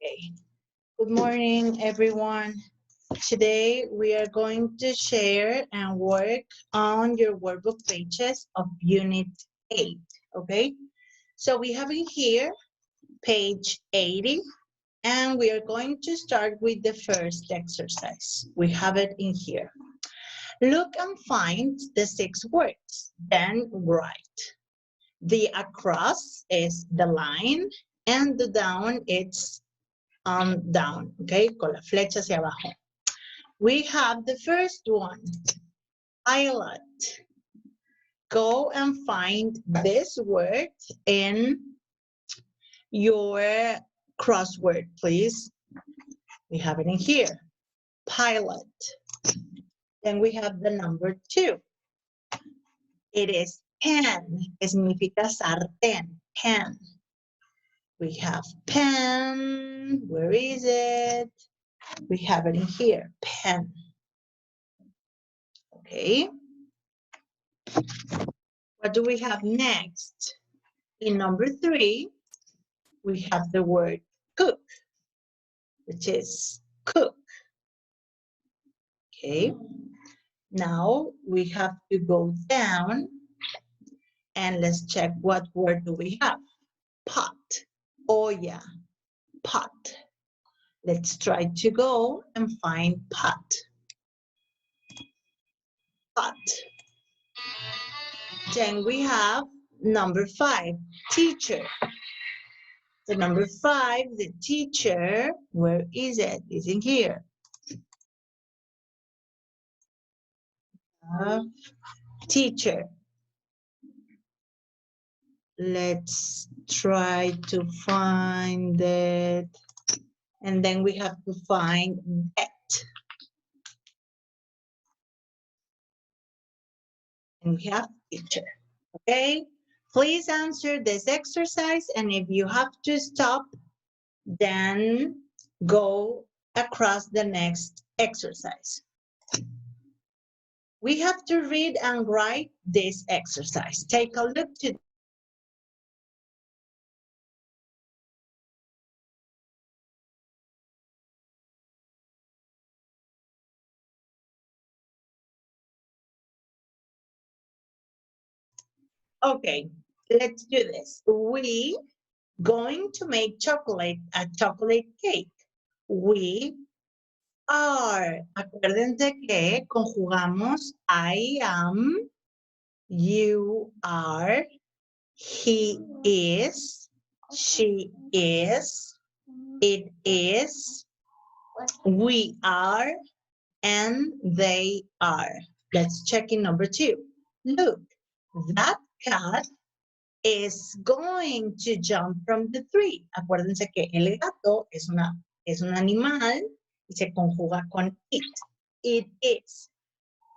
Okay. Good morning, everyone. Today we are going to share and work on your workbook pages of Unit 8, okay? So we have in here page 80, and we are going to start with the first exercise. We have it in here. Look and find the 6 words, then write. The across is the line, and the down it's down, okay? Con la flecha hacia abajo. We have the first one, pilot. Go and find this word in your crossword, please. We have it in here, pilot. Then we have the number 2. It is pen, que significa sartén, pen. We have pen, where is it? We have it in here, pen. Okay. What do we have next? In number 3, we have the word cook, which is cook. Okay. Now we have to go down and let's check what word do we have. Pot, olla, pot. Let's try to go and find pot. Pot. Then we have number 5, teacher. The number 5, the teacher, where is it? It's in here. Teacher. Let's try to find it. And then we have to find that. And we have teacher. Okay? Please answer this exercise. And if you have to stop, then go across the next exercise. We have to read and write this exercise. Take a look to okay, let's do this. We going to make a chocolate cake. We are. Acuérdense que conjugamos I am, you are, he is, she is, it is, we are, and they are. Let's check in number 2. Look, that cat is going to jump from the tree. Acuérdense que el gato es un animal y se conjuga con it. It is.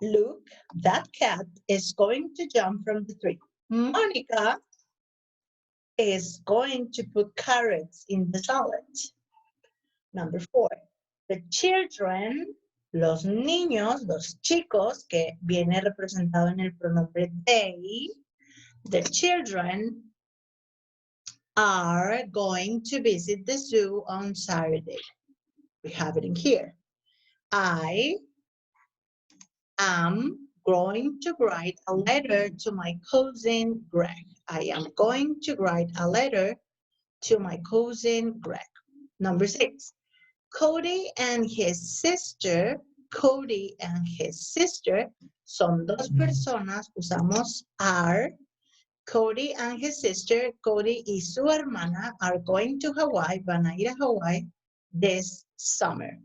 Look, that cat is going to jump from the tree. Monica is going to put carrots in the salad. Number 4. The children, los niños, los chicos, que viene representado en el pronombre they, the children are going to visit the zoo on Saturday. We have it in here. I am going to write a letter to my cousin Greg. I am going to write a letter to my cousin Greg. Number 6. Cody and his sister son dos personas, usamos are. Cody and his sister, Cody y su hermana are going to Hawaii, van a ir a Hawaii this summer.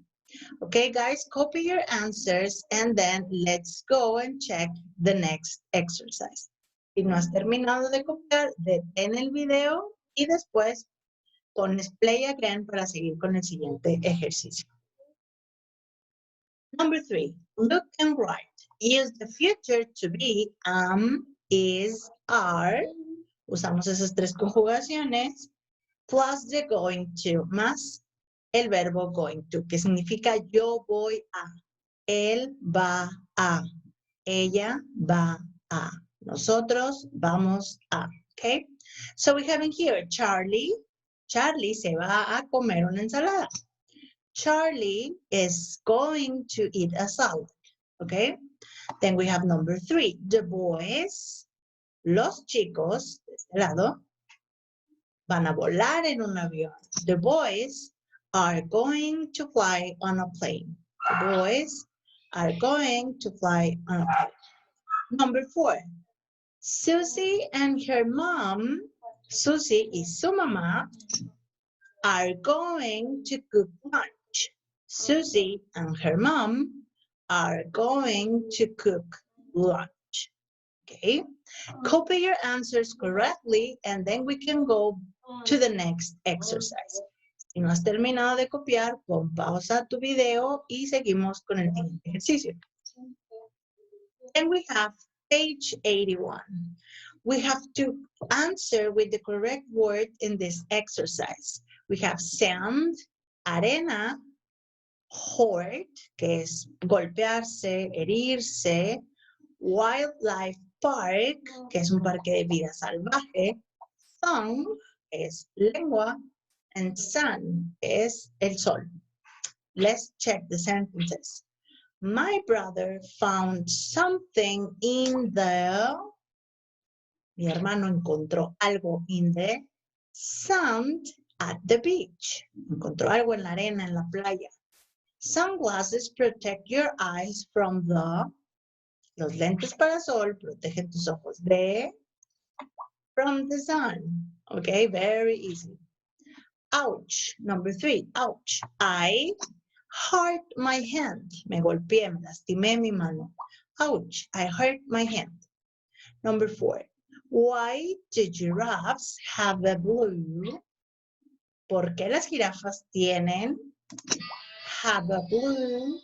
Okay, guys, copy your answers and then let's go and check the next exercise. Si no has terminado de copiar, detén el video y después pones play again para seguir con el siguiente ejercicio. Number 3, look and write. Use the future to be is, are. Usamos esas 3 conjugaciones plus the going to, más el verbo going to, que significa yo voy a, él va a, ella va a, nosotros vamos a, okay? So we have in here, Charlie Charlie se va a comer una ensalada. Charlie is going to eat a salad. Okay? Then we have number 3. The boys, los chicos, de este lado, van a volar en un avión. The boys are going to fly on a plane. The boys are going to fly on a plane. Number 4. Susie and her mom, Susie y su mamá, are going to cook lunch. Susie and her mom are going to cook lunch. Okay? Copy your answers correctly and then we can go to the next exercise. Si no has terminado de copiar, pon pausa tu video y seguimos con el siguiente ejercicio. Then we have page 81. We have to answer with the correct word in this exercise. We have sand, arena, hurt, que es golpearse, herirse, wildlife park, que es un parque de vida salvaje, tongue, que es lengua, and sun, que es el sol. Let's check the sentences. My brother found something in the... Mi hermano encontró algo in the sand at the beach. Encontró algo en la arena, en la playa. Sunglasses protect your eyes from the... Los lentes para sol protegen tus ojos de... From the sun. Okay, very easy. Ouch. Number 3. Ouch. I hurt my hand. Me golpeé, me lastimé mi mano. Ouch. I hurt my hand. Number 4. Why do giraffes have a blue? ¿Por qué las jirafas tienen have a blue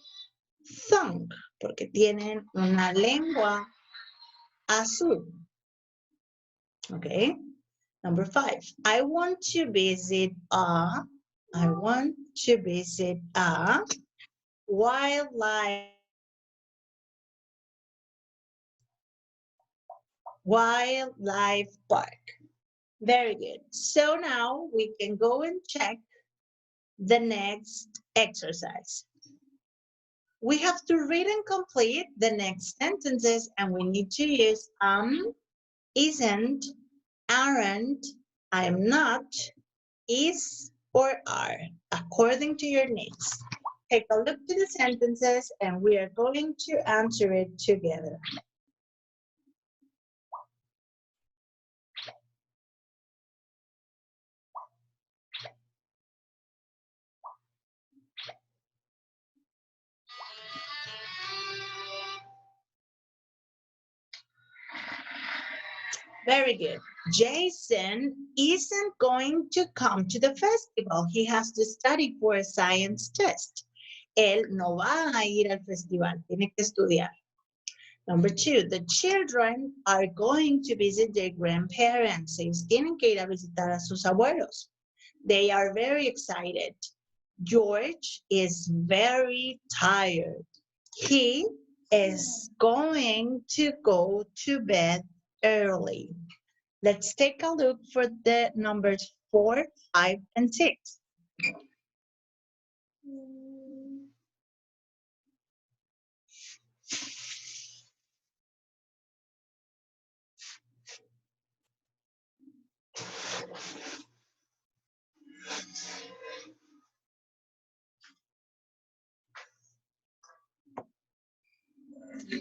tongue? Porque tienen una lengua azul. Okay. Number 5. I want to visit a wildlife park. Very good. So now we can go and check the next exercise. We have to read and complete the next sentences and we need to use isn't, aren't, I'm not, is, or are, according to your needs. Take a look to the sentences and we are going to answer it together. Very good. Jason isn't going to come to the festival. He has to study for a science test. Él no va a ir al festival. Tiene que estudiar. Number 2, the children are going to visit their grandparents. Ellos tienen que ir a visitar a sus abuelos. They are very excited. George is very tired. He is going to go to bed early. Let's take a look for the numbers 4, 5, and 6.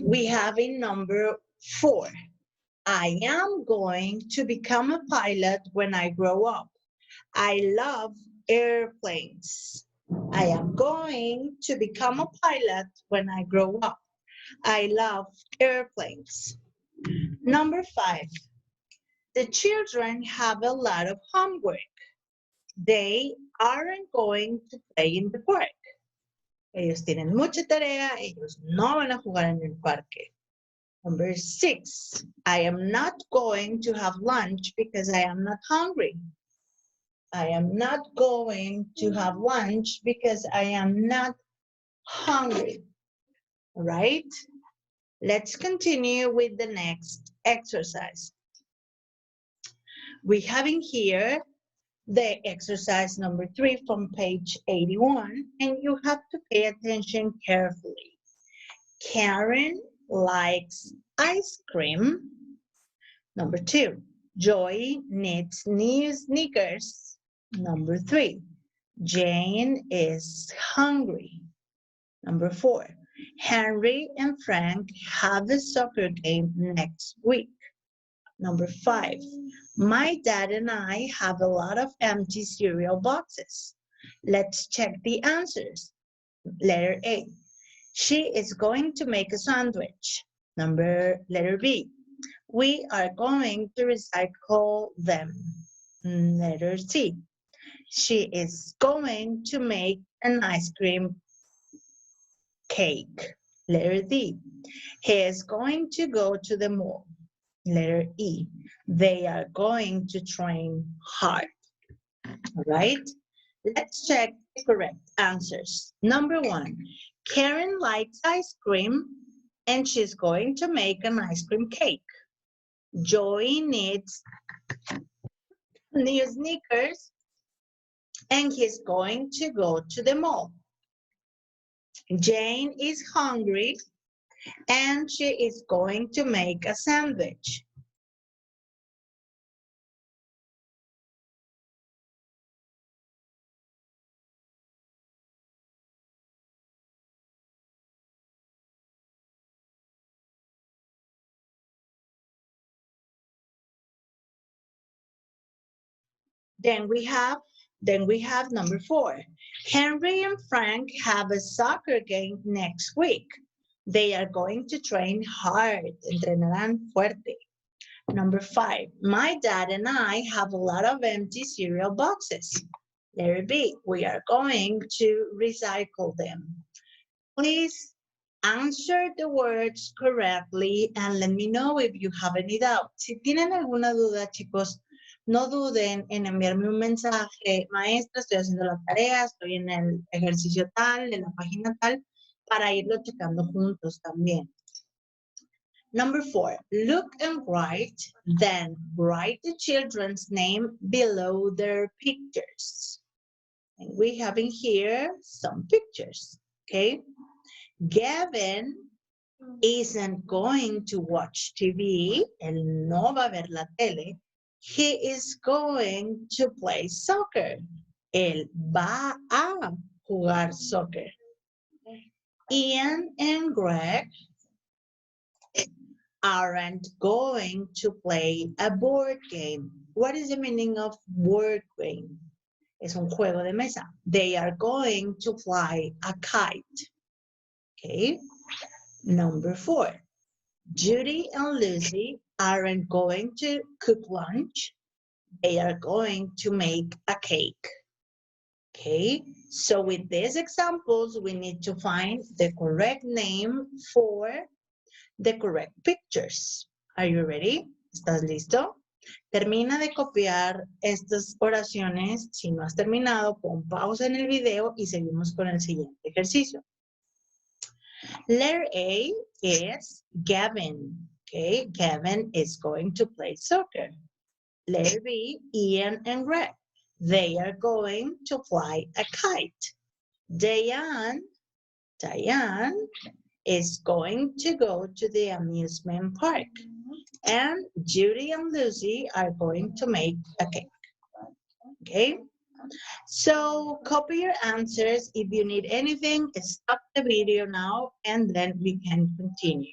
We have in number 4. I am going to become a pilot when I grow up. I love airplanes. I am going to become a pilot when I grow up. I love airplanes. Number 5. The children have a lot of homework. They aren't going to play in the park. Ellos tienen mucha tarea, ellos no van a jugar en el parque. Number 6, I am not going to have lunch because I am not hungry. I am not going to have lunch because I am not hungry. All right? Let's continue with the next exercise. We have in here the exercise number 3 from page 81, and you have to pay attention carefully. Karen likes ice cream. Number 2, Joy needs new sneakers. Number 3, Jane is hungry. Number 4, Henry and Frank have a soccer game next week. Number 5, my dad and I have a lot of empty cereal boxes. Let's check the answers. Letter A, she is going to make a sandwich. Letter B, we are going to recycle them. Letter C, she is going to make an ice cream cake. Letter D, he is going to go to the mall. Letter E, they are going to train hard. All right, let's check the correct answers. Number 1, Karen likes ice cream and she's going to make an ice cream cake. Joy needs new sneakers and he's going to go to the mall. Jane is hungry and she is going to make a sandwich. Then we have number 4. Henry and Frank have a soccer game next week. They are going to train hard. Entrenarán fuerte. Number 5, my dad and I have a lot of empty cereal boxes. Letter B, we are going to recycle them. Please answer the words correctly and let me know if you have any doubt. Si tienen alguna duda, chicos, no duden en enviarme un mensaje. Maestra, estoy haciendo la tarea, estoy en el ejercicio tal, en la página tal, para irlo checando juntos también. Number 4, look and write, then write the children's name below their pictures. And we have in here some pictures, okay? Gavin isn't going to watch TV, él no va a ver la tele. He is going to play soccer. Él va a jugar soccer. Ian and Greg aren't going to play a board game. What is the meaning of board game? Es un juego de mesa. They are going to fly a kite. Okay. Number 4. Judy and Lucy aren't going to cook lunch. They are going to make a cake. Okay. So with these examples, we need to find the correct name for the correct pictures. Are you ready? ¿Estás listo? Termina de copiar estas oraciones. Si no has terminado, pon pausa en el video y seguimos con el siguiente ejercicio. Letter A is Gavin. Okay, Gavin is going to play soccer. Letter B, Ian and Greg. They are going to fly a kite. Diane is going to go to the amusement park. And Judy and Lucy are going to make a cake. Okay? So copy your answers. If you need anything, stop the video now and then we can continue.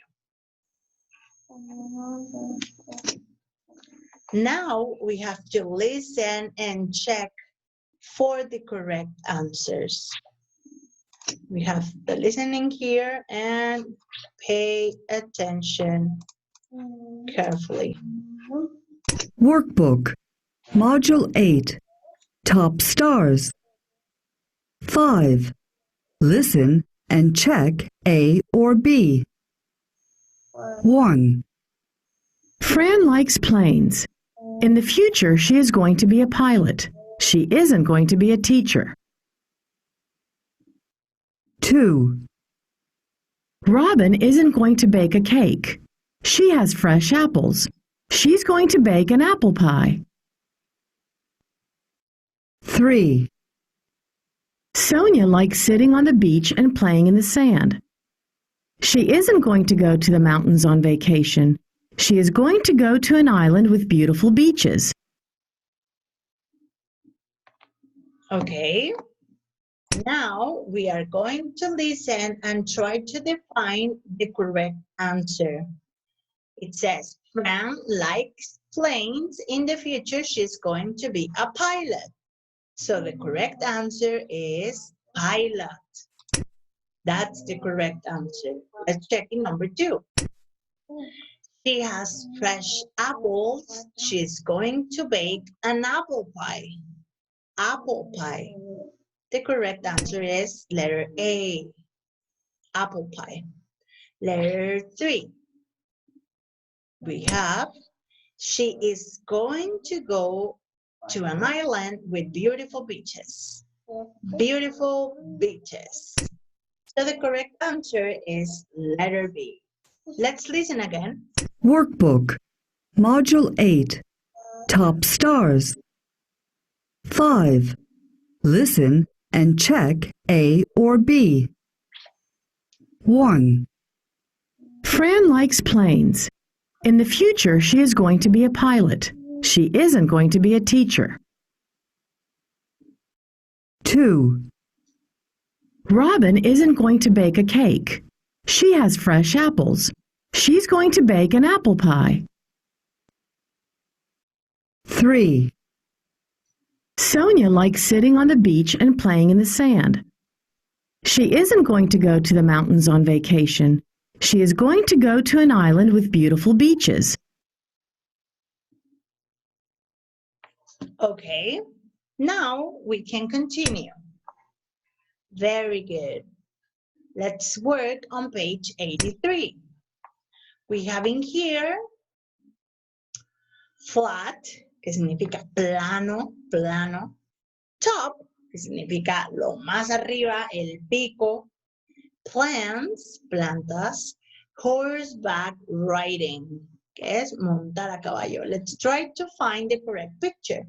Now we have to listen and check for the correct answers. We have the listening here and pay attention carefully. Workbook, Module 8, Top Stars. 5. Listen and check A or B. 1. Fran likes planes. In the future, she is going to be a pilot. She isn't going to be a teacher. 2. Robin isn't going to bake a cake. She has fresh apples. She's going to bake an apple pie. 3, Sonia likes sitting on the beach and playing in the sand. She isn't going to go to the mountains on vacation. She is going to go to an island with beautiful beaches. Okay. Now we are going to listen and try to define the correct answer. It says, Fran likes planes. In the future, she's going to be a pilot. So the correct answer is pilot. That's the correct answer. Let's check in number 2. She has fresh apples. She's going to bake an apple pie. Apple pie. The correct answer is letter A, apple pie. Letter 3. We have, she is going to go to an island with beautiful beaches. Beautiful beaches. So the correct answer is letter B. Let's listen again. Workbook, Module 8, Top Stars. 5. Listen and check A or B. 1, Fran likes planes. In the future, she is going to be a pilot. She isn't going to be a teacher. 2, Robin isn't going to bake a cake. She has fresh apples. She's going to bake an apple pie. 3, Sonia likes sitting on the beach and playing in the sand. She isn't going to go to the mountains on vacation. She is going to go to an island with beautiful beaches. Okay, now we can continue. Very good. Let's work on page 83. We have in here flat, que significa plano, plano. Top, que significa lo más arriba, el pico. Plants, plantas. Horseback riding, que es montar a caballo. Let's try to find the correct picture.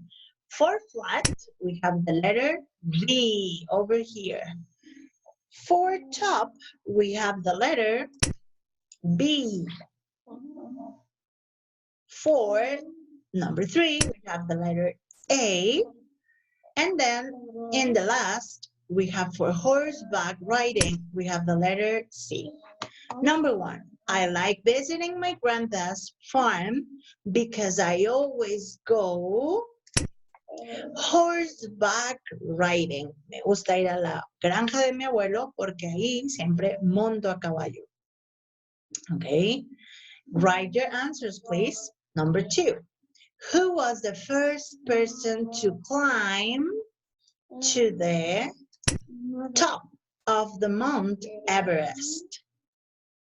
For flat, we have the letter B over here. For top, we have the letter B. For number 3, we have the letter A. And then in the last, we have for horseback riding, we have the letter C. Number 1, I like visiting my grandpa's farm because I always go horseback riding. Me gusta ir a la granja de mi abuelo porque ahí siempre monto a caballo. Okay, write your answers, please. Number 2, who was the first person to climb to the top of the Mount Everest?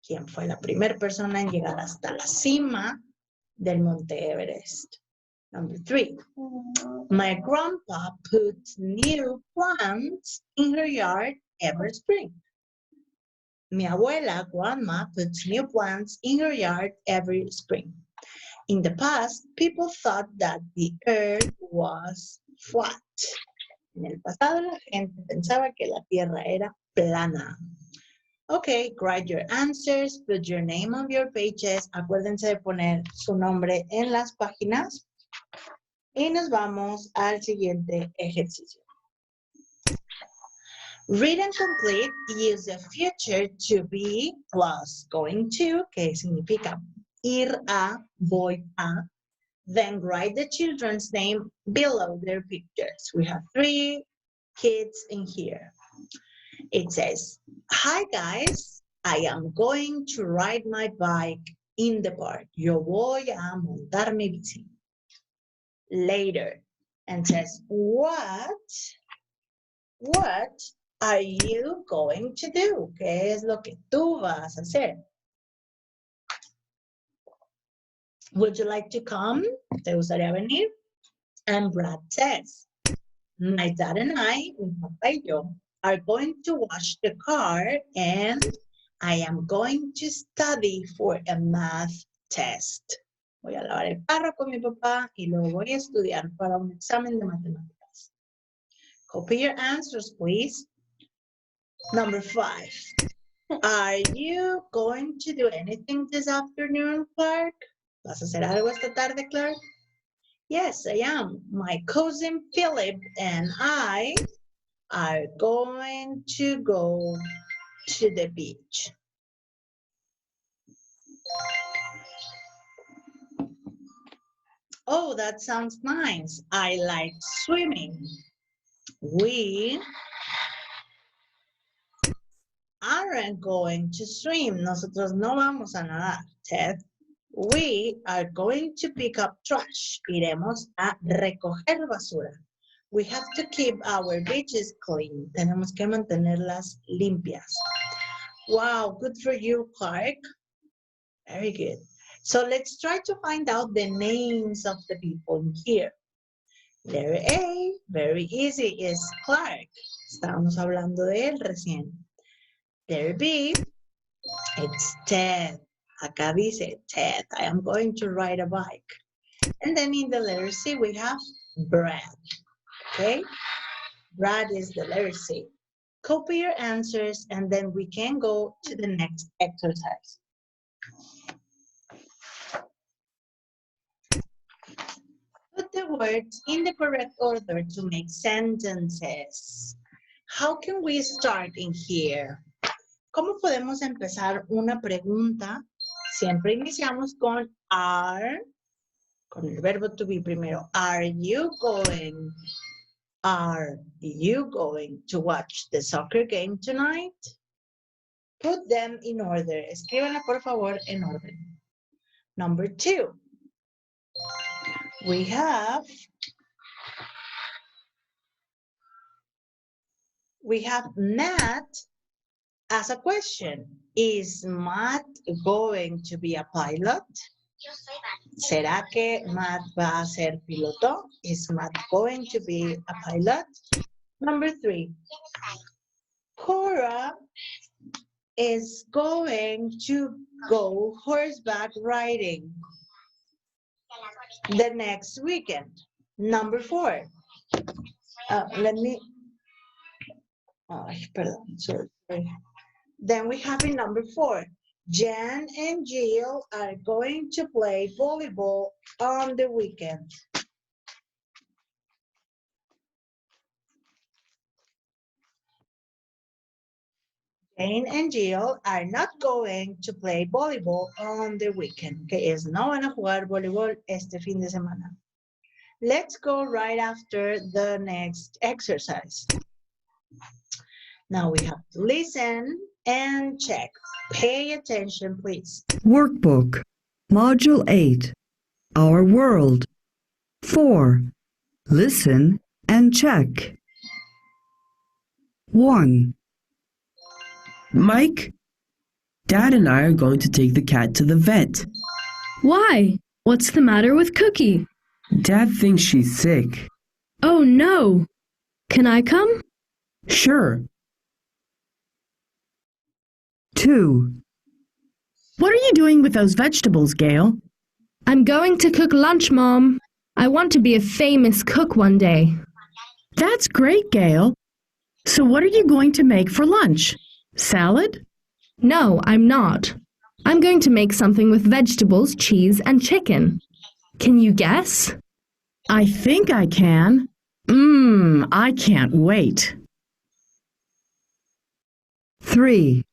¿Quién fue la primera persona en llegar hasta la cima del Monte Everest? Number 3, my grandpa puts new plants in her yard every spring. Mi abuela, grandma, puts new plants in her yard every spring. In the past, people thought that the earth was flat. En el pasado, la gente pensaba que la tierra era plana. Okay, write your answers, put your name on your pages. Acuérdense de poner su nombre en las páginas. Y nos vamos al siguiente ejercicio. Read and complete, use the future to be plus going to, que significa ir a, voy a. Then write the children's name below their pictures. We have 3 kids in here. It says, hi guys, I am going to ride my bike in the park. Yo voy a montar mi bici. Later, and says, what are you going to do? ¿Qué es lo que tú vas a hacer? Would you like to come? ¿Te gustaría venir? And Brad says, my dad and I, mi papá y yo, are going to wash the car and I am going to study for a math test. Voy a lavar el carro con mi papá y luego voy a estudiar para un examen de matemáticas. Copy your answers, please. Number 5. Are you going to do anything this afternoon, Clark? ¿Vas a hacer algo esta tarde, Clark? Yes, I am. My cousin Philip and I are going to go to the beach. Oh, that sounds nice. I like swimming. We aren't going to swim. Nosotros no vamos a nadar, Ted. We are going to pick up trash. Iremos a recoger basura. We have to keep our beaches clean. Tenemos que mantenerlas limpias. Wow, good for you, Clark. Very good. So let's try to find out the names of the people here. Letter A, very easy, is Clark. Estábamos hablando de él recién. Letter B, it's Ted. Acá dice, Ted, I am going to ride a bike. And then in the letter C, we have Brad. Okay? Brad is the letter C. Copy your answers, and then we can go to the next exercise. Put the words in the correct order to make sentences. How can we start in here? ¿Cómo podemos empezar una pregunta? Siempre iniciamos con are, con el verbo to be primero. Are you going to watch the soccer game tonight? Put them in order. Escríbanla, por favor, en orden. Number 2. We have Matt as a question. Is Matt going to be a pilot? ¿Será que Matt va a ser piloto? Is Matt going to be a pilot? Number 3. Cora is going to go horseback riding the next weekend. Number 4. Sorry. Then we have in number 4. Jan and Jill are going to play volleyball on the weekend. Jane and Jill are not going to play volleyball on the weekend. Que es, no van a jugar voleibol este fin de semana. Let's go right after the next exercise. Now we have to listen and check. Pay attention, please. Workbook, Module 8, Our World. 4. Listen and check. 1. Mike, Dad and I are going to take the cat to the vet. Why? What's the matter with Cookie? Dad thinks she's sick. Oh no! Can I come? Sure. 2. What are you doing with those vegetables, Gail? I'm going to cook lunch, Mom. I want to be a famous cook one day. That's great, Gail. So what are you going to make for lunch? Salad? No, I'm not. I'm going to make something with vegetables, cheese, and chicken. Can you guess? I think I can. I can't wait. 3.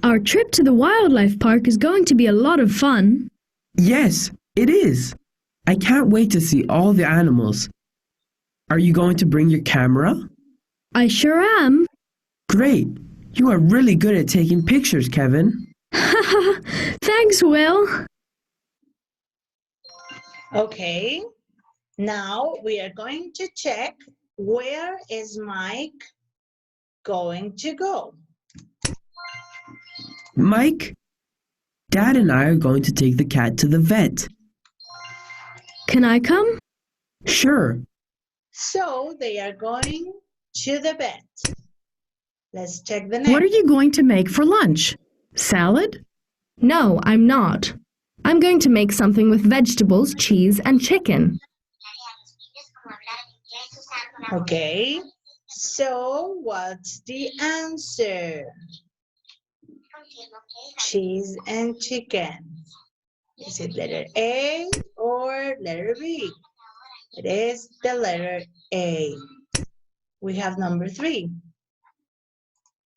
Our trip to the wildlife park is going to be a lot of fun. Yes, it is. I can't wait to see all the animals. Are you going to bring your camera? I sure am. Great. You are really good at taking pictures, Kevin. Thanks, Will. Okay. Now we are going to check where is Mike going to go. Mike, Dad and I are going to take the cat to the vet. Can I come? Sure. So they are going to the vet. Let's check the next. What are you going to make for lunch? Salad? No, I'm not. I'm going to make something with vegetables, cheese, and chicken. Okay, so what's the answer? Cheese and chicken. Is it letter A or letter B? It is the letter A. We have number 3.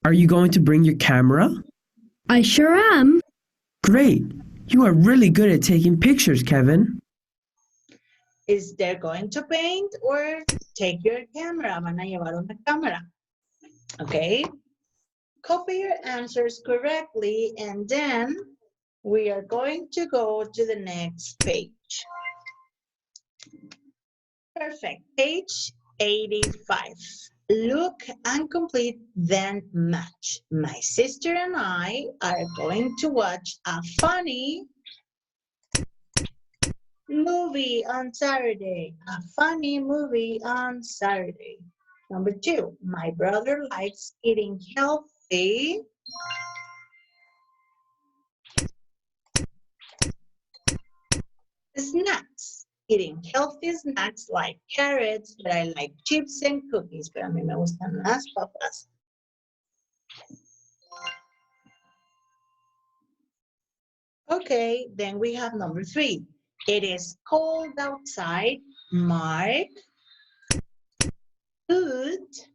Are you going to bring your camera? I sure am. Great. You are really good at taking pictures, Kevin. Is there going to paint or take your camera? Van a llevar una cámara. Okay. Copy your answers correctly and then we are going to go to the next page. Perfect. Page 85. Look and complete, then match. My sister and I are going to watch a funny movie on Saturday. A funny movie on Saturday. Number 2, my brother likes eating healthy snacks. Eating healthy snacks like carrots, but I like chips and cookies. Pero a mí me gustan las papas. Okay, then we have number 3. It is cold outside. Mark, put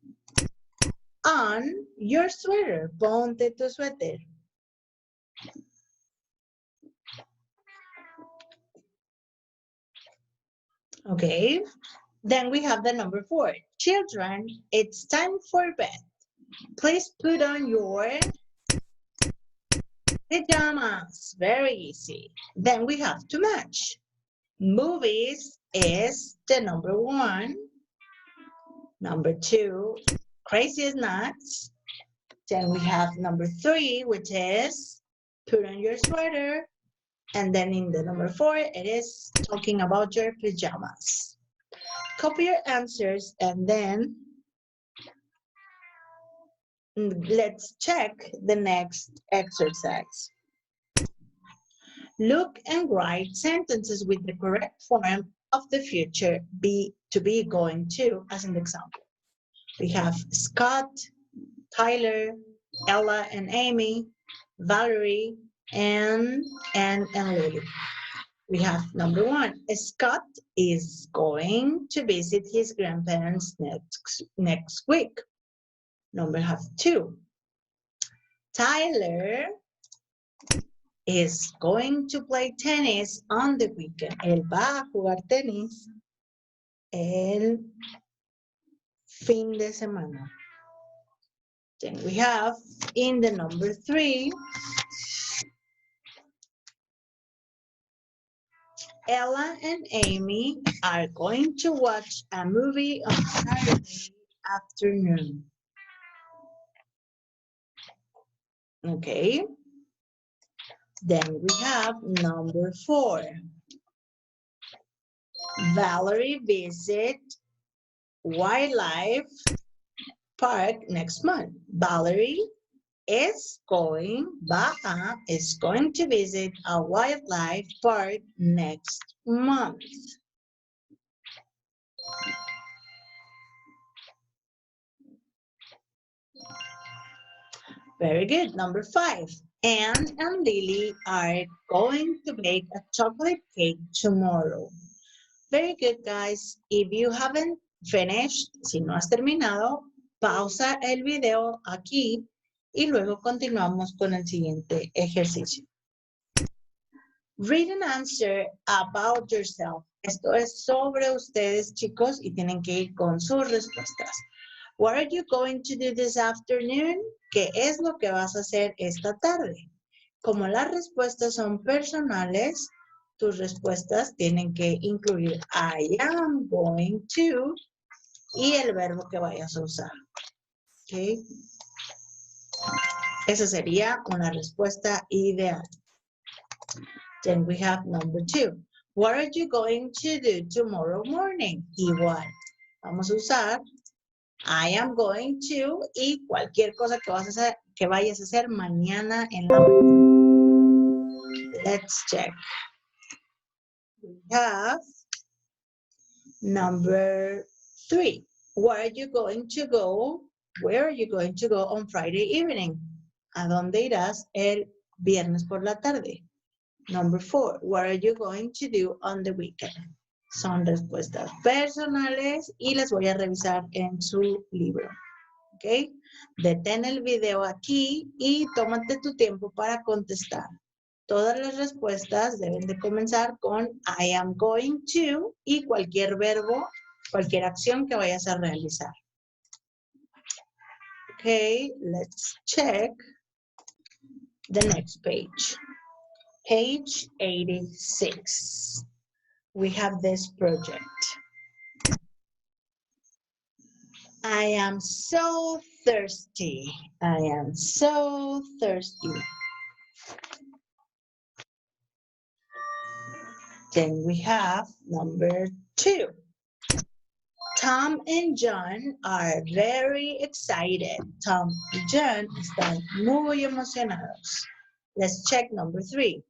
on your sweater. Ponte tu suéter. Okay, then we have the number 4. Children, it's time for bed. Please put on your pajamas. Very easy. Then we have to match. Movies is the number 1. Number 2, crazy snacks. Then we have number 3, which is put on your sweater. And then in the number 4, it is talking about your pajamas. Copy your answers and then let's check the next exercise. Look and write sentences with the correct form of the future to be, going to, as an example. We have Scott, Tyler, Ella and Amy, Valerie, and Lily. We have number 1. Scott is going to visit his grandparents next week. Number 2. Tyler is going to play tennis on the weekend. Él va a jugar tenis el fin de semana. Then we have in the number 3, Ella and Amy are going to watch a movie on Saturday afternoon. Okay. Then we have number 4. Valerie visit wildlife park next month. Valerie is going to visit a wildlife park next month. Very good. Number 5. Anne and Lily are going to bake a chocolate cake tomorrow. Very good, guys. If you haven't finished, si no has terminado, pausa el video aquí y luego continuamos con el siguiente ejercicio. Read and answer about yourself. Esto es sobre ustedes, chicos, y tienen que ir con sus respuestas. What are you going to do this afternoon? ¿Qué es lo que vas a hacer esta tarde? Como las respuestas son personales, tus respuestas tienen que incluir I am going to y el verbo que vayas a usar. ¿Okay? Esa sería una respuesta ideal. Then we have number 2. What are you going to do tomorrow morning? Igual. Vamos a usar I am going to y cualquier cosa que vayas a hacer mañana en la mañana. Let's check. We have number 3. Where are you going to go? Where are you going to go on Friday evening? ¿A dónde irás el viernes por la tarde? Number 4, what are you going to do on the weekend? Son respuestas personales y las voy a revisar en su libro. ¿Ok? Detén el video aquí y tómate tu tiempo para contestar. Todas las respuestas deben de comenzar con I am going to y cualquier verbo, cualquier acción que vayas a realizar. Okay, let's check the next page. Page 86. We have this project. I am so thirsty. I am so thirsty. Then we have number 2. Tom and John are very excited. Tom y John están muy emocionados. Let's check number 3.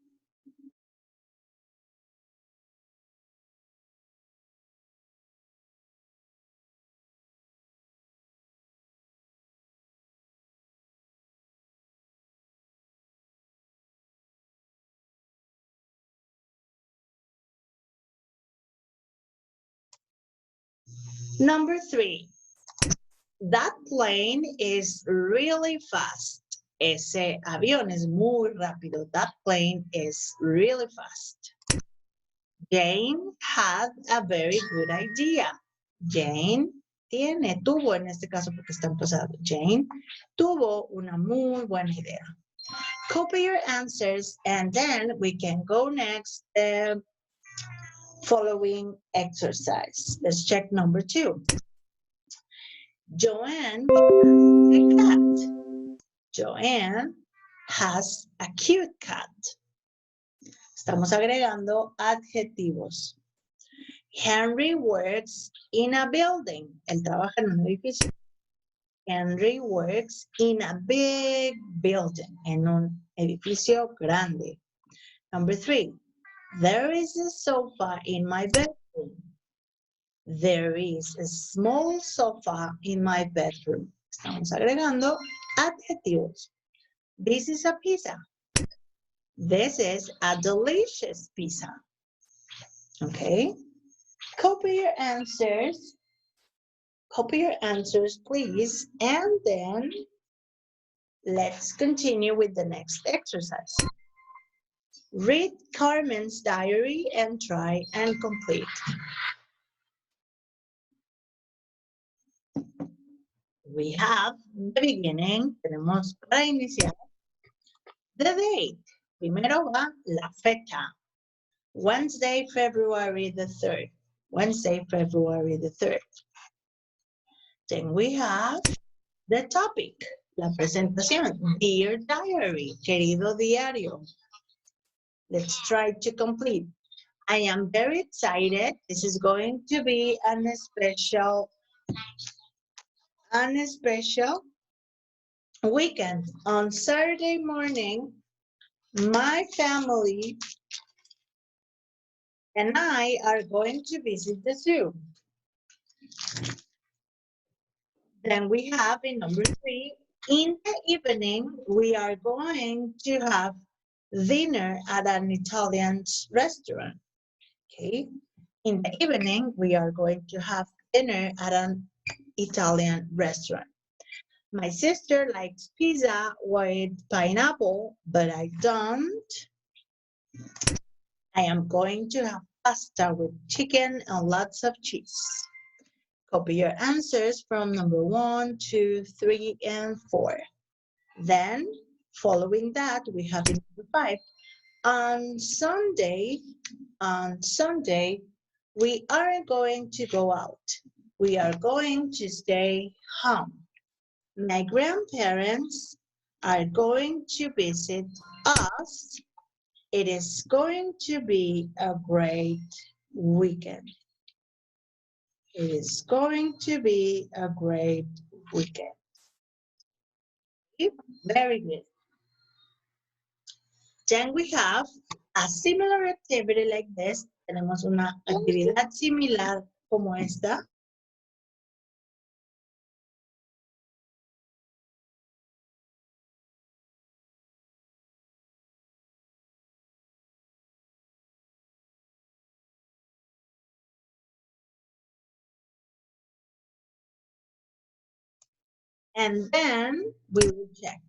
Number 3. That plane is really fast. Ese avión es muy rápido. That plane is really fast. Jane had a very good idea. Jane tuvo en este caso porque está en pasado. Jane tuvo una muy buena idea. Copy your answers and then we can go next following exercise. Let's check number 2. Joanne has a cat. Joanne has a cute cat. Estamos agregando adjetivos. Henry works in a building. Él trabaja en un edificio. Henry works in a big building. En un edificio grande. Number 3. There is a sofa in my bedroom. There is a small sofa in my bedroom. Estamos agregando adjetivos. This is a pizza. This is a delicious pizza. Okay. Copy your answers. Copy your answers, please. And then let's continue with the next exercise. Read Carmen's diary and try and complete. We have the beginning. Tenemos para iniciar the date. Primero va la fecha. Wednesday, February the 3rd. Wednesday, February the 3rd. Then we have the topic, la presentación. Dear diary, querido diario. Let's try to complete. I am very excited. This is going to be an special weekend. On Saturday morning, my family and I are going to visit the zoo. Then we have in number 3, in the evening, we are going to have dinner at an Italian restaurant. Okay. In the evening, we are going to have dinner at an Italian restaurant. My sister likes pizza with pineapple, but I don't. I am going to have pasta with chicken and lots of cheese. Copy your answers from number 1, 2, 3, and 4. Then, following that, we have in number 5. On Sunday, we aren't going to go out. We are going to stay home. My grandparents are going to visit us. It is going to be a great weekend. It is going to be a great weekend. Very good. Then we have a similar activity like this. Tenemos una actividad similar como esta. And then we will check.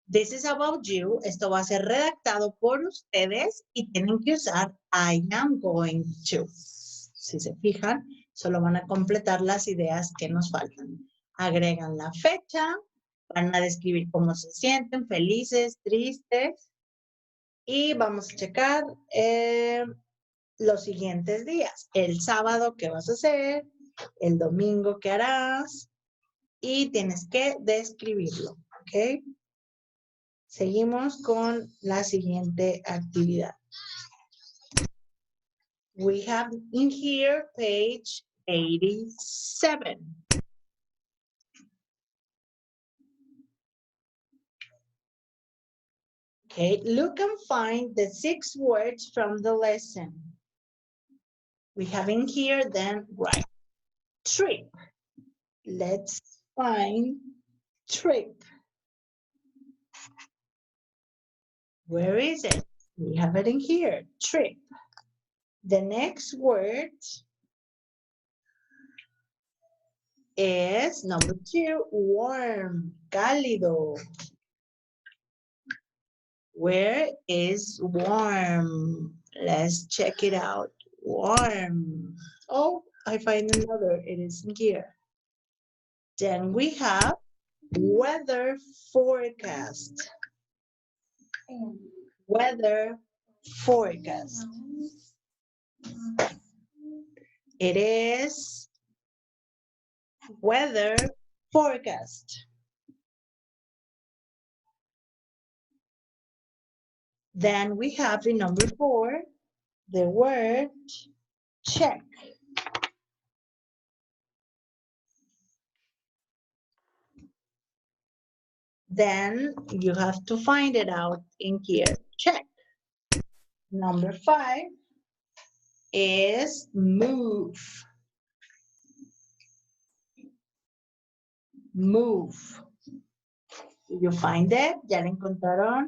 This is about you. Esto va a ser redactado por ustedes y tienen que usar I am going to. Si se fijan, solo van a completar las ideas que nos faltan. Agregan la fecha, van a describir cómo se sienten, felices, tristes. Y vamos a checar los siguientes días. El sábado, ¿qué vas a hacer? El domingo, ¿qué harás? Y tienes que describirlo, ¿ok? Seguimos con la siguiente actividad. We have in here page 87. Okay, look and find the 6 words from the lesson. We have in here, then write trip. Let's find trip. Where is it? We have it in here, trip. The next word is number 2, warm, cálido. Where is warm? Let's check it out. Warm. Oh, I find another. It is in here. Then we have weather forecast. Weather forecast. It is weather forecast. Then we have in number 4, the word check. Then you have to find it out in here, check. Number 5 is move. Move. Did you find it? ¿Ya lo encontraron?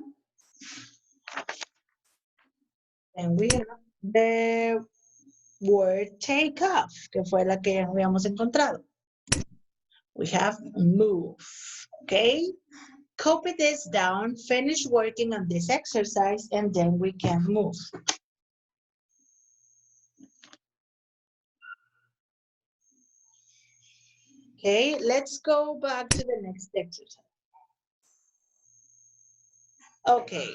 And we have the word take off, que fue la que habíamos encontrado. We have move, okay? Copy this down, finish working on this exercise, and then we can move. Okay, let's go back to the next exercise. Okay,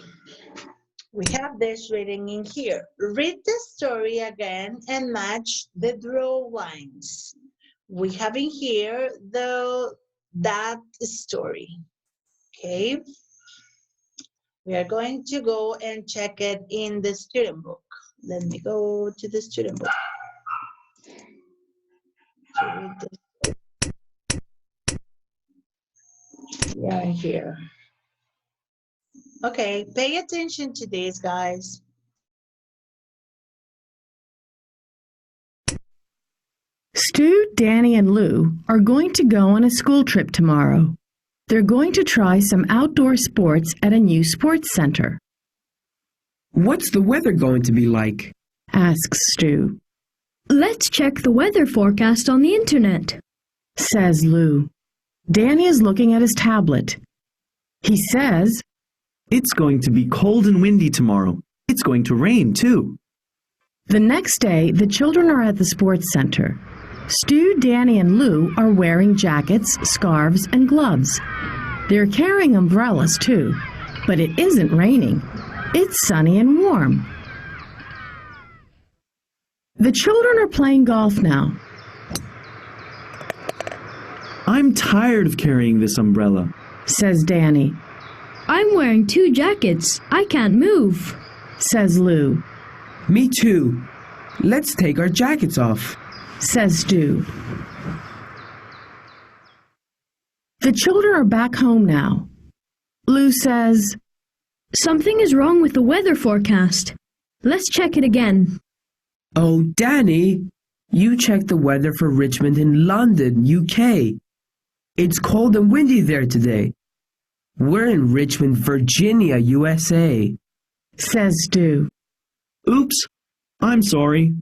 we have this reading in here. Read the story again and match the draw lines. We have in here that story. Okay. We are going to go and check it in the student book. Let me go to the student book. We are here. Okay, pay attention to this, guys. Stu, Danny, and Lou are going to go on a school trip tomorrow. They're going to try some outdoor sports at a new sports center. What's the weather going to be like? Asks Stu. Let's check the weather forecast on the internet, Says Lou. Danny is looking at his tablet. He says, It's going to be cold and windy tomorrow. It's going to rain, too. the next day, the children are at the sports center. Stu, Danny, and Lou are wearing jackets, scarves, and gloves. They're carrying umbrellas, too, but it isn't raining. It's sunny and warm. The children are playing golf now. I'm tired of carrying this umbrella, Says Danny. I'm wearing 2 jackets. I can't move, Says Lou. Me too. Let's take our jackets off. Says Stu. The children are back home now. Lou says, Something is wrong with the weather forecast. Let's check it again. Oh, Danny, you checked the weather for Richmond in London, UK. It's cold and windy there today. We're in Richmond, Virginia, USA. Says Stu. Oops, I'm sorry.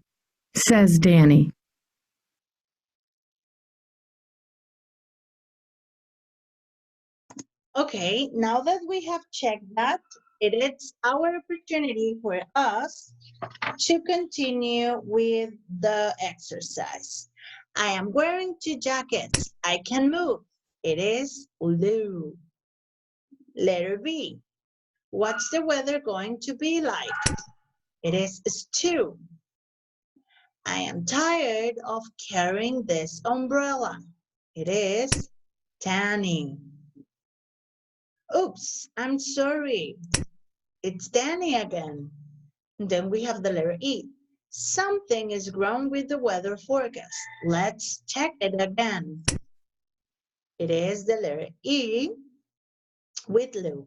Says Danny. Okay, now that we have checked that, it is our opportunity for us to continue with the exercise. I am wearing 2 jackets. I can move. It is blue. Letter B. What's the weather going to be like? It is stew. I am tired of carrying this umbrella. It is tanning. Oops, I'm sorry. It's Danny again. Then we have the letter E. Something is wrong with the weather forecast. Let's check it again. It is the letter E with Lou.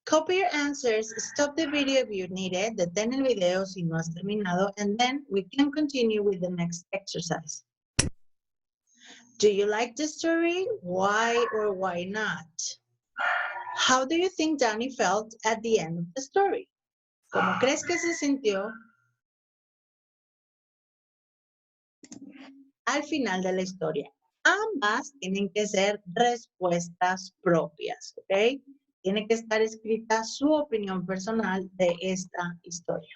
Copy your answers, stop the video if you need it, detén el video si no has terminado, and then we can continue with the next exercise. Do you like the story? Why or why not? How do you think Danny felt at the end of the story? ¿Cómo crees que se sintió al final de la historia? Ambas tienen que ser respuestas propias, ¿ok? Tiene que estar escrita su opinión personal de esta historia.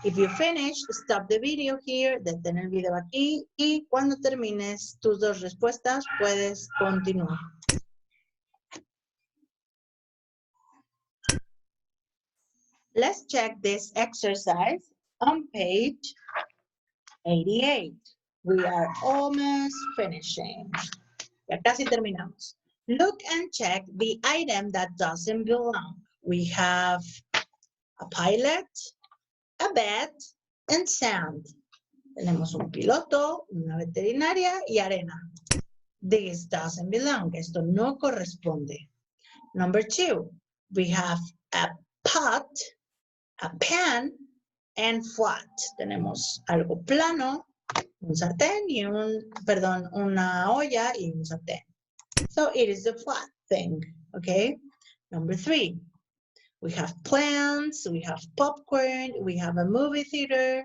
If you finish, stop the video here, detén el video aquí y cuando termines tus 2 respuestas puedes continuar. Let's check this exercise on page 88. We are almost finishing. Ya casi terminamos. Look and check the item that doesn't belong. We have a pilot, a bed, and sand. Tenemos un piloto, una veterinaria y arena. This doesn't belong. Esto no corresponde. Number 2, we have a pot, a pan, and flat. Tenemos algo plano, un sartén y una olla y un sartén. So it is the flat thing, okay? Number 3, we have plants, we have popcorn, we have a movie theater.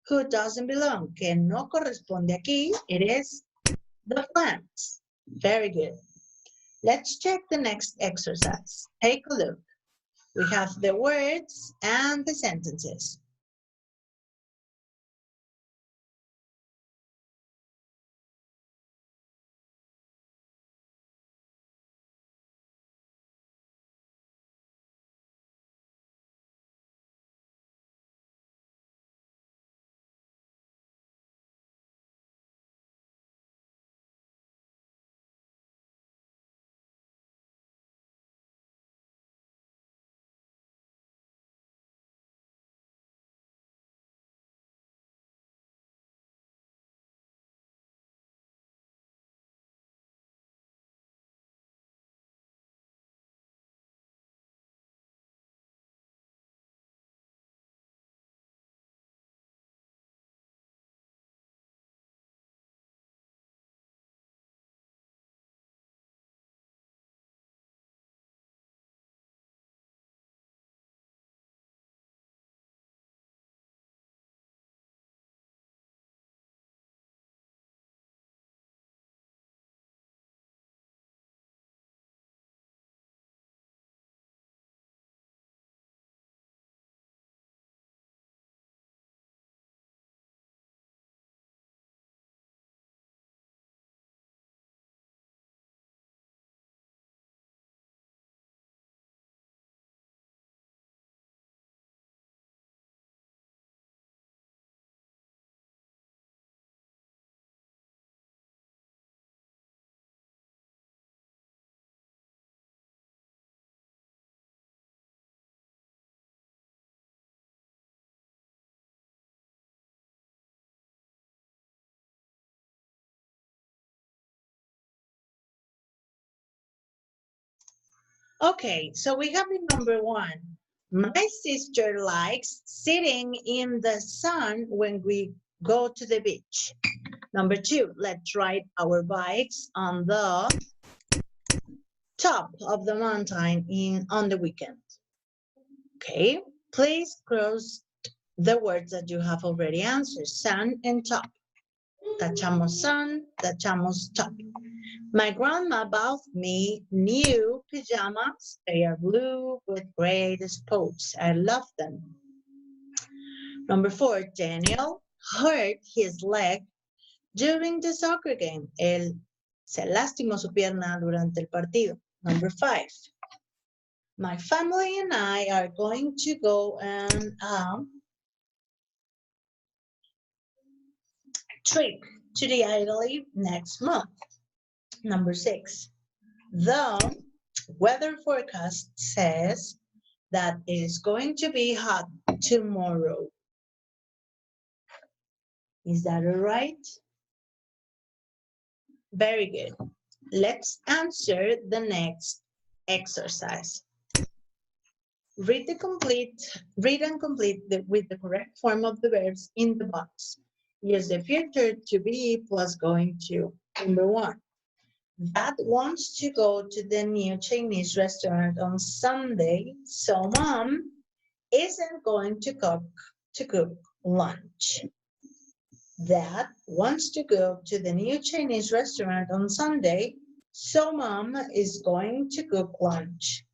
Who doesn't belong? Que no corresponde aquí, it is the plants. Very good. Let's check the next exercise. Take a look. We have the words and the sentences. Okay, so we have in number 1. My sister likes sitting in the sun when we go to the beach. Number 2, let's ride our bikes on the top of the mountain on the weekend. Okay, please cross the words that you have already answered, sun and top. Tachamos sun, tachamos top. My grandma bought me new pajamas. They are blue with gray spots. I love them. Number 4, Daniel hurt his leg during the soccer game. Él se lastimó su pierna durante el partido. Number 5, my family and I are going to go on a trip to the Italy next month. Number 6, the weather forecast says that it is going to be hot tomorrow. Is that all right? Very good. Let's answer the next exercise. Read and complete with the correct form of the verbs in the box. Use the future to be plus going to. Number 1. Dad wants to go to the new Chinese restaurant on Sunday, so Mom isn't going to cook lunch. Dad wants to go to the new Chinese restaurant on Sunday, so Mom is going to cook lunch.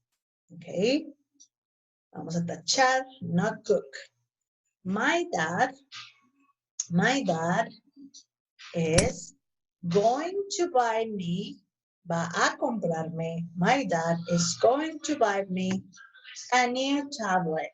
Okay. Vamos a tachar, not cook. My dad is going to buy me, va a comprarme, my dad is going to buy me a new tablet.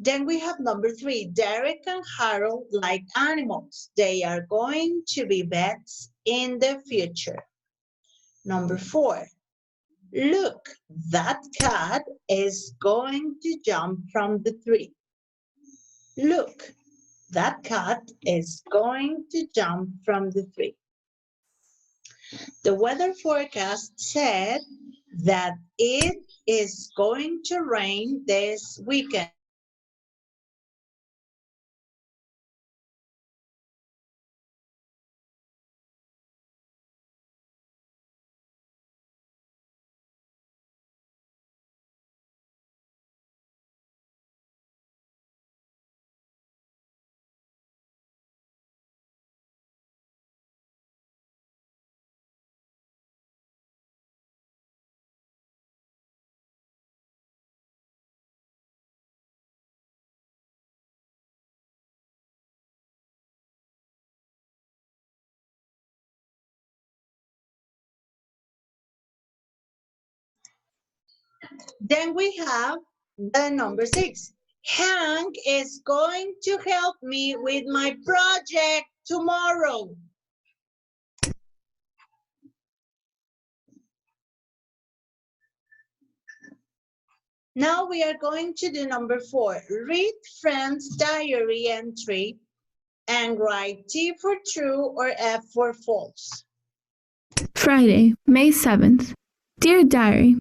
Then we have number 3, Derek and Harold like animals. They are going to be vets in the future. Number 4, look, that cat is going to jump from the tree. Look, that cat is going to jump from the tree. The weather forecast said that it is going to rain this weekend. Then we have the number 6. Hank is going to help me with my project tomorrow. Now we are going to do number 4. Read friend's diary entry and write T for true or F for false. Friday, May 7th. Dear Diary,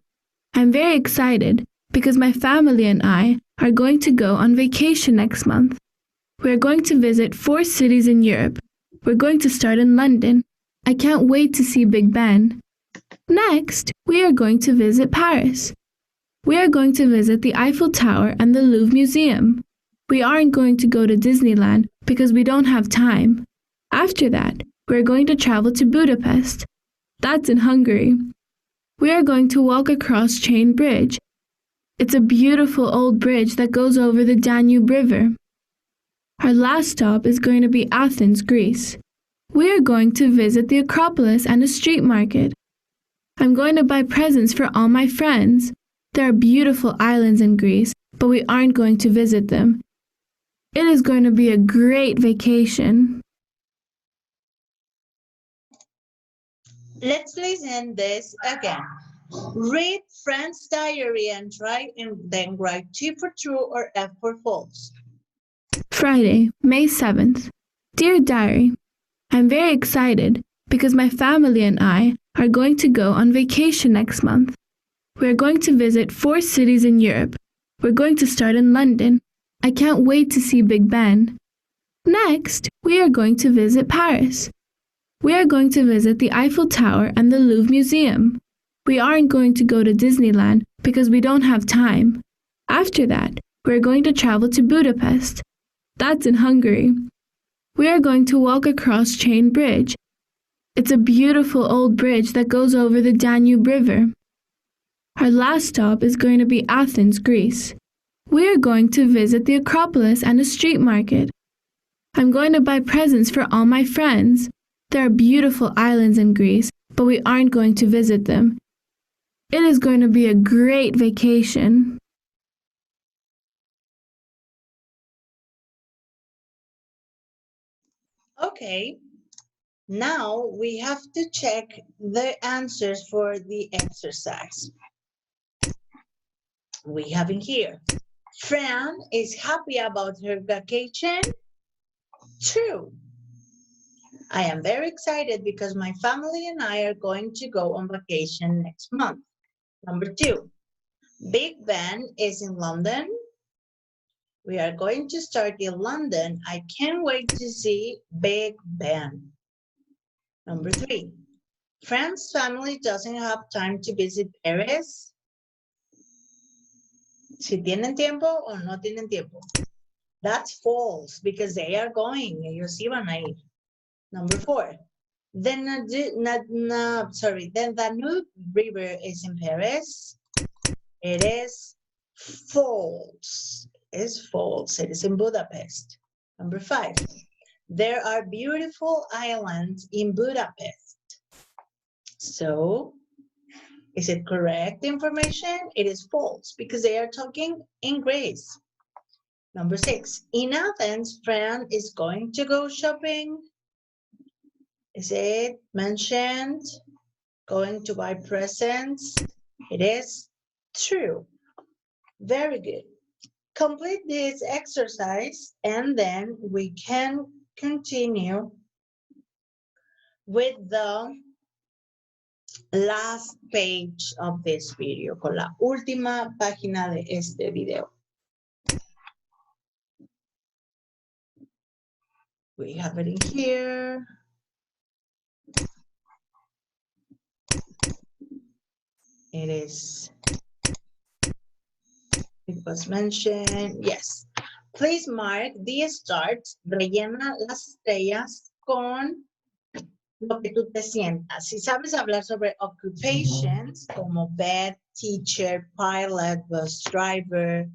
I'm very excited because my family and I are going to go on vacation next month. We are going to visit 4 cities in Europe. We're going to start in London. I can't wait to see Big Ben. Next, we are going to visit Paris. We are going to visit the Eiffel Tower and the Louvre Museum. We aren't going to go to Disneyland because we don't have time. After that, we're going to travel to Budapest. That's in Hungary. We are going to walk across Chain Bridge. It's a beautiful old bridge that goes over the Danube River. Our last stop is going to be Athens, Greece. We are going to visit the Acropolis and a street market. I'm going to buy presents for all my friends. There are beautiful islands in Greece, but we aren't going to visit them. It is going to be a great vacation. Let's listen this again. Read friend's diary entry and then write T for true or F for false. Friday, May 7th. Dear Diary, I'm very excited because my family and I are going to go on vacation next month. We are going to visit 4 cities in Europe. We're going to start in London. I can't wait to see Big Ben. Next, we are going to visit Paris. We are going to visit the Eiffel Tower and the Louvre Museum. We aren't going to go to Disneyland because we don't have time. After that, we are going to travel to Budapest. That's in Hungary. We are going to walk across Chain Bridge. It's a beautiful old bridge that goes over the Danube River. Our last stop is going to be Athens, Greece. We are going to visit the Acropolis and a street market. I'm going to buy presents for all my friends. There are beautiful islands in Greece, but we aren't going to visit them. It is going to be a great vacation. Okay, now we have to check the answers for the exercise. We have in here, Fran is happy about her vacation. True. I am very excited because my family and I are going to go on vacation next month. Number 2, Big Ben is in London. We are going to start in London. I can't wait to see Big Ben. Number 3, Fran's family doesn't have time to visit Paris. Si tienen tiempo o no tienen tiempo. That's false because they are going. Ellos iban a ir. Number 4, the Danube River is in Paris. It is false. It is false. It is in Budapest. Number 5, there are beautiful islands in Budapest. So, is it correct information? It is false because they are talking in Greece. Number 6, in Athens, Fran is going to go shopping. Is it mentioned? Going to buy presents? It is true. Very good. Complete this exercise and then we can continue with the last page of this video, con la última página de este video. We have it in here. It was mentioned, yes. Please mark the stars, rellena las estrellas con lo que tú te sientas. Si sabes hablar sobre occupations, como vet, teacher, pilot, bus driver,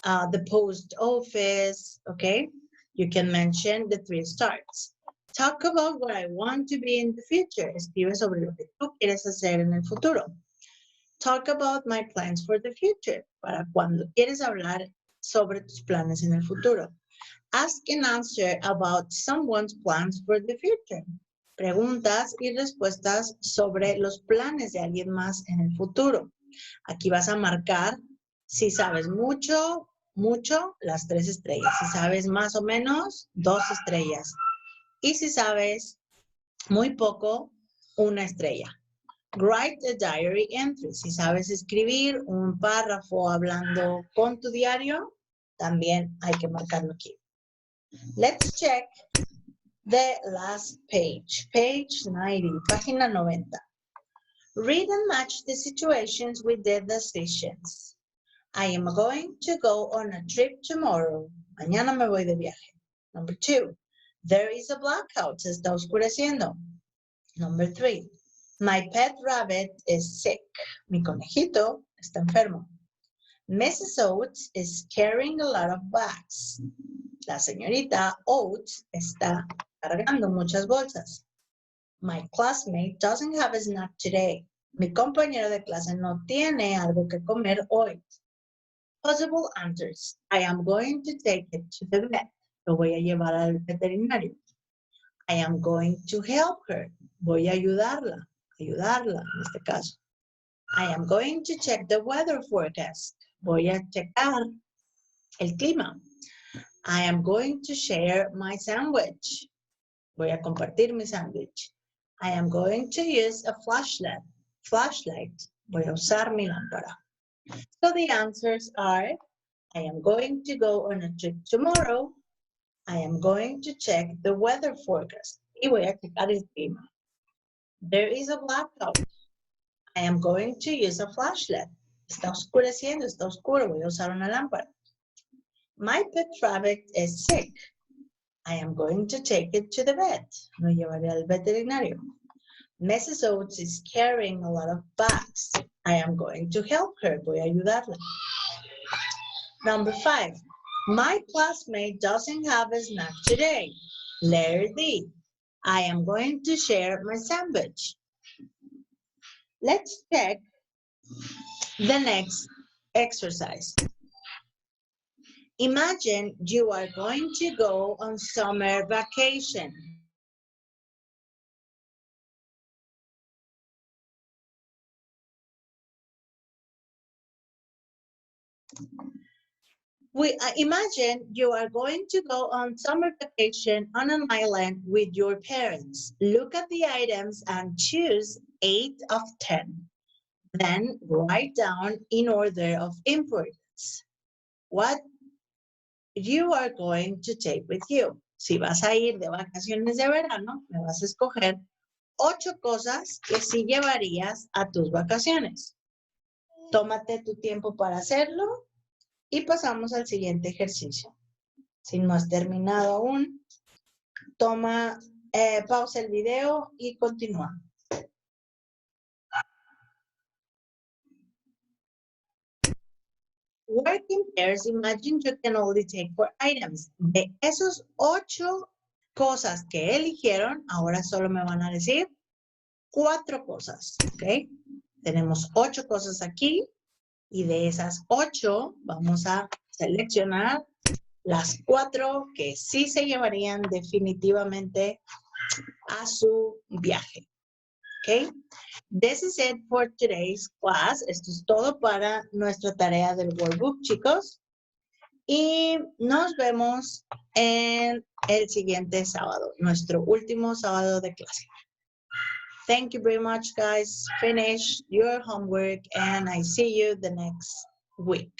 the post office, okay? You can mention the 3 stars. Talk about what I want to be in the future. Escribe sobre lo que tú quieres hacer en el futuro. Talk about my plans for the future. Para cuando quieres hablar sobre tus planes en el futuro. Ask and answer about someone's plans for the future. Preguntas y respuestas sobre los planes de alguien más en el futuro. Aquí vas a marcar si sabes mucho, las 3 estrellas. Si sabes más o menos, 2 estrellas. Y si sabes muy poco, 1 estrella. Write a diary entry. Si sabes escribir un párrafo hablando con tu diario, también hay que marcarlo aquí. Let's check the last page. Page 90, página 90. Read and match the situations with the decisions. I am going to go on a trip tomorrow. Mañana me voy de viaje. Number 2. There is a blackout. Se está oscureciendo. Number 3. My pet rabbit is sick. Mi conejito está enfermo. Mrs. Oates is carrying a lot of bags. La señorita Oates está cargando muchas bolsas. My classmate doesn't have a snack today. Mi compañero de clase no tiene algo que comer hoy. Possible answers. I am going to take it to the vet. Lo voy a llevar al veterinario. I am going to help her. Voy a ayudarla en este caso. I am going to check the weather forecast. Voy a checar el clima. I am going to share my sandwich. Voy a compartir mi sándwich. I am going to use a flashlight. Voy a usar mi lámpara. So the answers are, I am going to go on a trip tomorrow. I am going to check the weather forecast. Y voy a checar el clima. There is a blackout. I am going to use a flashlight. Está oscureciendo, está oscuro. Voy a usar una lámpara. My pet rabbit is sick. I am going to take it to the vet. Lo llevaré al veterinario. Mrs. Oates is carrying a lot of bags. I am going to help her. Voy a ayudarla. Number 5. My classmate doesn't have a snack today. Letter D. I am going to share my sandwich. Let's check the next exercise. Imagine you are going to go on summer vacation. Imagine you are going to go on summer vacation on an island with your parents. Look at the items and choose 8 of 10. Then write down in order of importance what you are going to take with you. Si vas a ir de vacaciones de verano, me vas a escoger 8 cosas que sí llevarías a tus vacaciones. Tómate tu tiempo para hacerlo y pasamos al siguiente ejercicio. Si no has terminado aún, pausa el video y continúa. Work in pairs, imagine you can only take 4 items. De esos 8 cosas que eligieron, ahora solo me van a decir 4 cosas, ¿ok? Tenemos 8 cosas aquí y de esas 8 vamos a seleccionar las 4 que sí se llevarían definitivamente a su viaje, ¿ok? This is it for today's class. Esto es todo para nuestra tarea del workbook, chicos. Y nos vemos en el siguiente sábado, nuestro último sábado de clase. Thank you very much, guys. Finish your homework and I see you the next week.